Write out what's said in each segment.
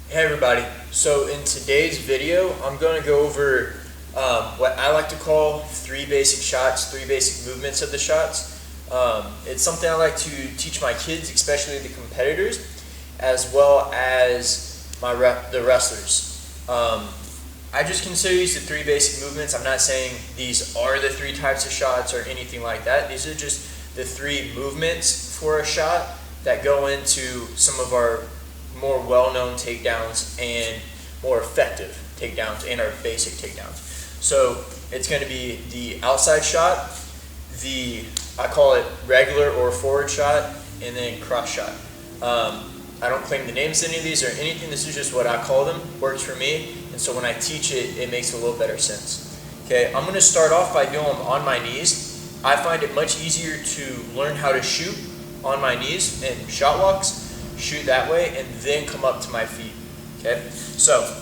Hey everybody, so in today's video I'm going to go over what I like to call three basic shots, three basic movements of the shots. It's something I like to teach my kids, especially the competitors, as well as the wrestlers. I just consider these the three basic movements. I'm not saying these are the three types of shots or anything like that. These are just the three movements for a shot that go into some of our more well-known takedowns and more effective takedowns and our basic takedowns. So it's going to be the outside shot, I call it regular or forward shot, and then cross shot. I don't claim the names of any of these or anything. This is just what I call them. Works for me, and so when I teach it, it makes a little better sense. Okay, I'm going to start off by doing them on my knees. I find it much easier to learn how to shoot on my knees and shot walks. Shoot that way and then come up to my feet. Okay, so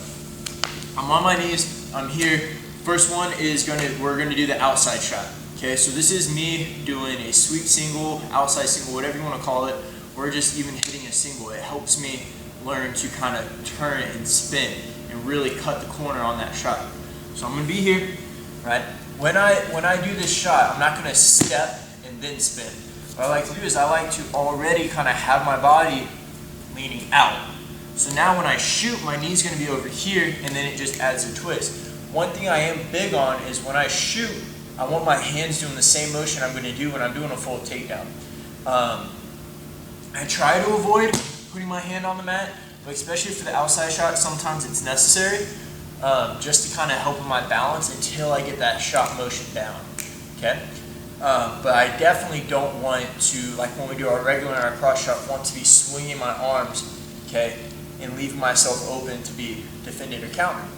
I'm on my knees, I'm here. First one is we're gonna do the outside shot. Okay, so this is me doing a sweep single, outside single, whatever you want to call it, or just even hitting a single. It helps me learn to kind of turn and spin and really cut the corner on that shot. So I'm gonna be here, right? When I do this shot, I'm not gonna step and then spin. What I like to do is I like to already kind of have my body leaning out. So now when I shoot, my knee's going to be over here, and then it just adds a twist. One thing I am big on is when I shoot, I want my hands doing the same motion I'm going to do when I'm doing a full takedown. I try to avoid putting my hand on the mat, but especially for the outside shot, sometimes it's necessary just to kind of help with my balance until I get that shot motion down. Okay? But I definitely don't want to, like when we do our regular and our cross shot, want to be swinging my arms, okay, and leaving myself open to be defended or countered.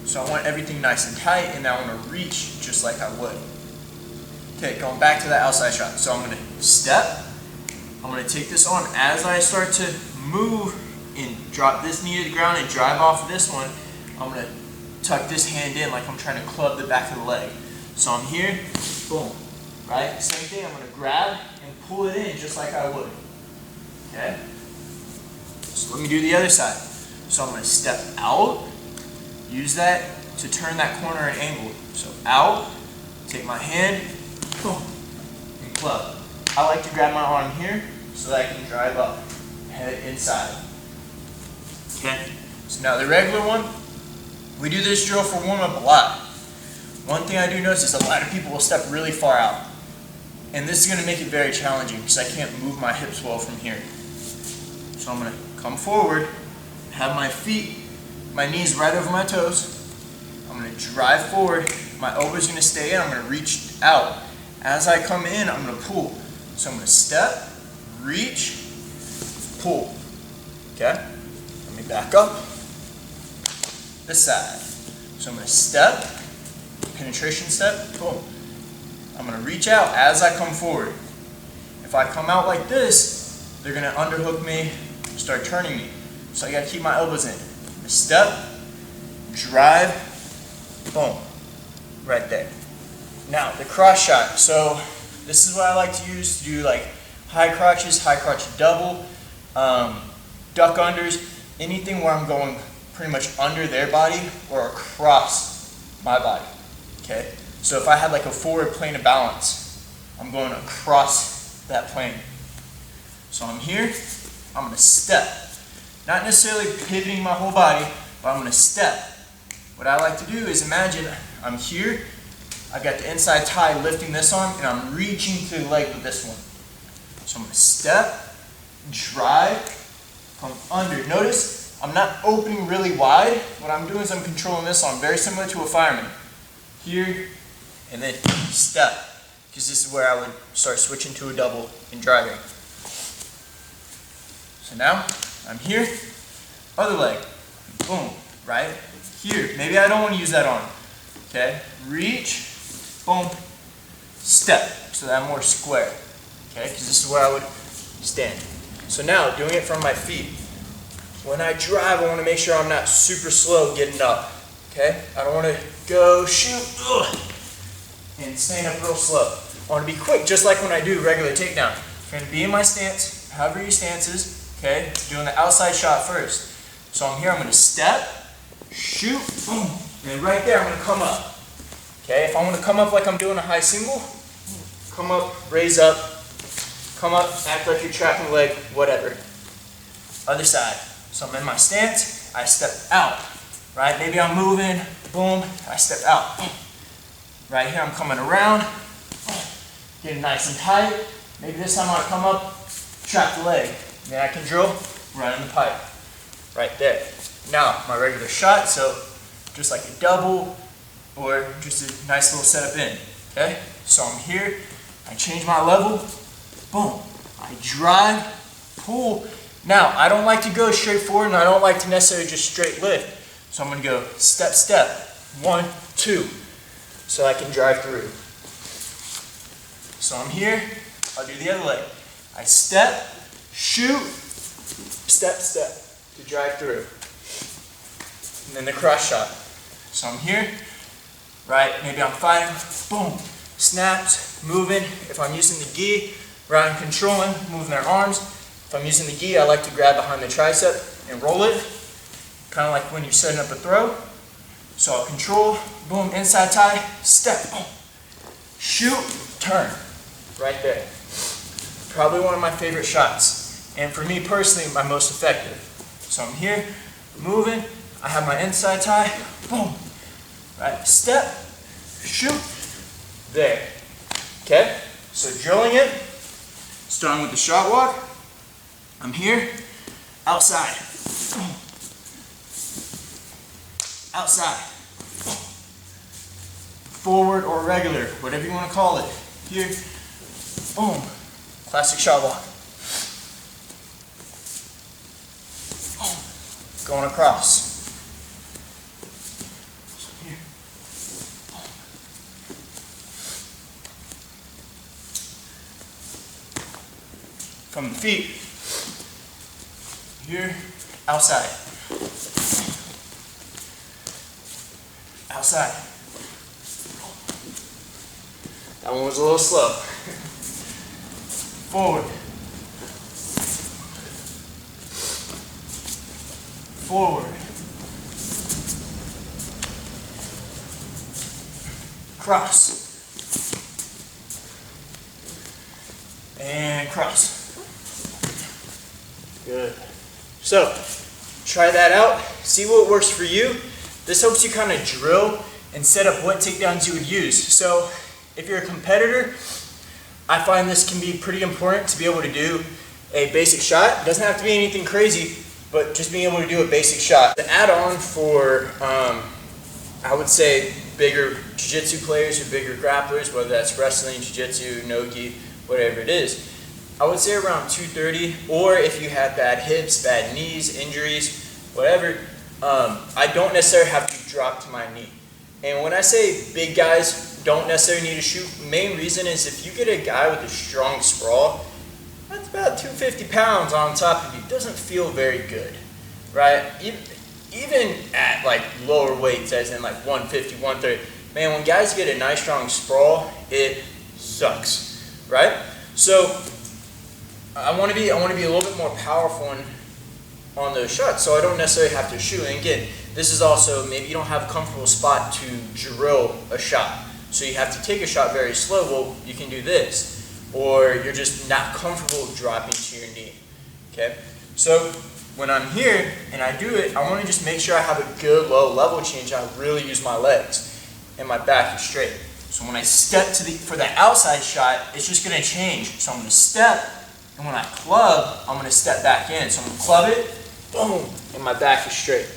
So I want everything nice and tight, and I want to reach just like I would. Okay, going back to that outside shot. So I'm going to step, I'm going to take this on. As I start to move and drop this knee to the ground and drive off of this one, I'm going to tuck this hand in like I'm trying to club the back of the leg. So I'm here, boom. Right? Same thing, I'm going to grab and pull it in just like I would. Okay? So let me do the other side. So I'm going to step out, use that to turn that corner and angle. So out, take my hand, boom, and club. I like to grab my arm here so that I can drive up, head inside. Okay? So now the regular one, we do this drill for warm-up a lot. One thing I do notice is a lot of people will step really far out. And this is going to make it very challenging because I can't move my hips well from here. So I'm going to come forward, have my feet, my knees right over my toes. I'm going to drive forward, my elbow's going to stay in, I'm going to reach out. As I come in, I'm going to pull. So I'm going to step, reach, pull. Okay? Let me back up. This side. So I'm going to step, penetration step, pull. I'm going to reach out as I come forward. If I come out like this, they're going to underhook me, start turning me. So I got to keep my elbows in. Step, drive, boom, right there. Now the cross shot. So this is what I like to use to do like high crotch double, duck unders, anything where I'm going pretty much under their body or across my body. Okay. So if I had like a forward plane of balance, I'm going across that plane. So I'm here, I'm going to step. Not necessarily pivoting my whole body, but I'm going to step. What I like to do is imagine I'm here, I got the inside tie lifting this arm, and I'm reaching to the leg with this one. So I'm going to step, drive, come under. Notice I'm not opening really wide. What I'm doing is I'm controlling this arm, very similar to a fireman. Here, and then step, because this is where I would start switching to a double and driving. So now, I'm here, other leg, boom, right? Here, maybe I don't want to use that arm, okay? Reach, boom, step, so that I'm more square, okay? Because this is where I would stand. So now, doing it from my feet. When I drive, I want to make sure I'm not super slow getting up, okay? I don't want to go shoot, and staying up real slow. I want to be quick, just like when I do regular takedown. I'm going to be in my stance, however your stance is, okay? Doing the outside shot first. So I'm here, I'm gonna step, shoot, boom, and right there I'm gonna come up. Okay, if I wanna come up like I'm doing a high single, come up, raise up, come up, act like you're trapping the leg, whatever. Other side. So I'm in my stance, I step out, right? Maybe I'm moving, boom, I step out. Right here I'm coming around, getting nice and tight. Maybe this time I come up, trap the leg. Then I can drill right in the pipe. Right there. Now, my regular shot, so just like a double or just a nice little setup in. Okay? So I'm here, I change my level, boom. I drive, pull. Now, I don't like to go straight forward and I don't like to necessarily just straight lift. So I'm going to go step, step, 1, 2, so I can drive through. So I'm here, I'll do the other leg. I step, shoot, step, step to drive through. And then the cross shot. So I'm here, right, maybe I'm fighting, boom, snaps, moving. If I'm using the gi, right, I'm controlling, moving their arms. If I'm using the gi, I like to grab behind the tricep and roll it, kind of like when you're setting up a throw. So I'll control, boom, inside tie, step, boom, shoot, turn, right there. Probably one of my favorite shots, and for me personally, my most effective. So I'm here, moving, I have my inside tie, boom, right, step, shoot, there. Okay, so drilling it, starting with the shot walk. I'm here, outside, outside, forward or regular, whatever you want to call it. Here, boom, classic shot walk. Boom. Going across. Here. From the feet. Here, outside. Outside. That one was a little slow. Forward. Forward. Cross. And cross. Good. So, try that out. See what works for you. This helps you kind of drill and set up what takedowns you would use. So, if you're a competitor, I find this can be pretty important to be able to do a basic shot. It doesn't have to be anything crazy, but just being able to do a basic shot. The add-on for, I would say, bigger jiu-jitsu players or bigger grapplers, whether that's wrestling, jiu-jitsu, no-gi, whatever it is, I would say around 230, or if you have bad hips, bad knees, injuries, whatever, I don't necessarily have to drop to my knee. And when I say big guys don't necessarily need to shoot, the main reason is if you get a guy with a strong sprawl, that's about 250 pounds on top of you. It doesn't feel very good, right? Even at like lower weights, as in like 150, 130, man, when guys get a nice strong sprawl, it sucks, right? So I want to be a little bit more powerful on those shots, so I don't necessarily have to shoot. And again, this is also, maybe you don't have a comfortable spot to drill a shot, so you have to take a shot very slow. Well, you can do this, or you're just not comfortable dropping to your knee. Okay, so when I'm here and I do it, I want to just make sure I have a good low level change. I really use my legs and my back is straight. So when I step for the outside shot, it's just going to change. So I'm going to step, and when I club, I'm going to step back in. So I'm going to club it, boom, and my back is straight.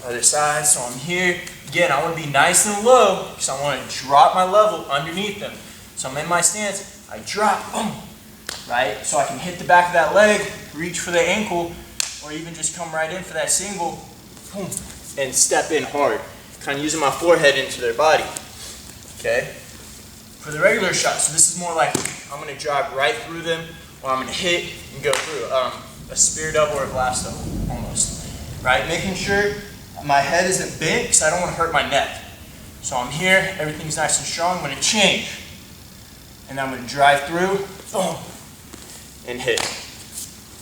Other side, so I'm here. Again, I want to be nice and low because I want to drop my level underneath them. So I'm in my stance, I drop, boom, right? So I can hit the back of that leg, reach for the ankle, or even just come right in for that single, boom, and step in hard. Kind of using my forehead into their body, okay? For the regular shot, so this is more like I'm going to drive right through them, or I'm going to hit and go through. A spear double or a glass double, almost, right? Making sure my head isn't bent because I don't want to hurt my neck. So I'm here, everything's nice and strong. I'm going to change, and then I'm going to drive through, boom, and hit.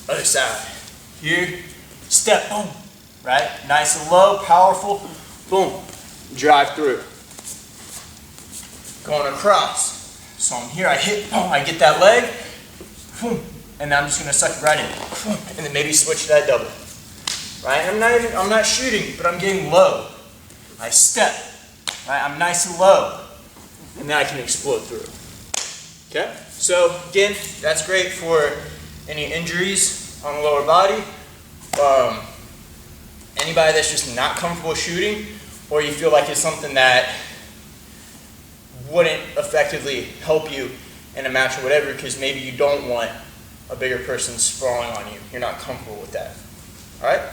Other side. Here, step, boom, right? Nice and low, powerful, boom, drive through. Going across. So I'm here, I hit, boom, I get that leg, boom, and then I'm just gonna suck it right in, boom, and then maybe switch to that double. Right? I'm not shooting, but I'm getting low. I step, right? I'm nice and low, and then I can explode through. Okay? So again, that's great for any injuries on the lower body. Anybody that's just not comfortable shooting, or you feel like it's something that wouldn't effectively help you in a match or whatever, because maybe you don't want a bigger person sprawling on you. You're not comfortable with that. All right?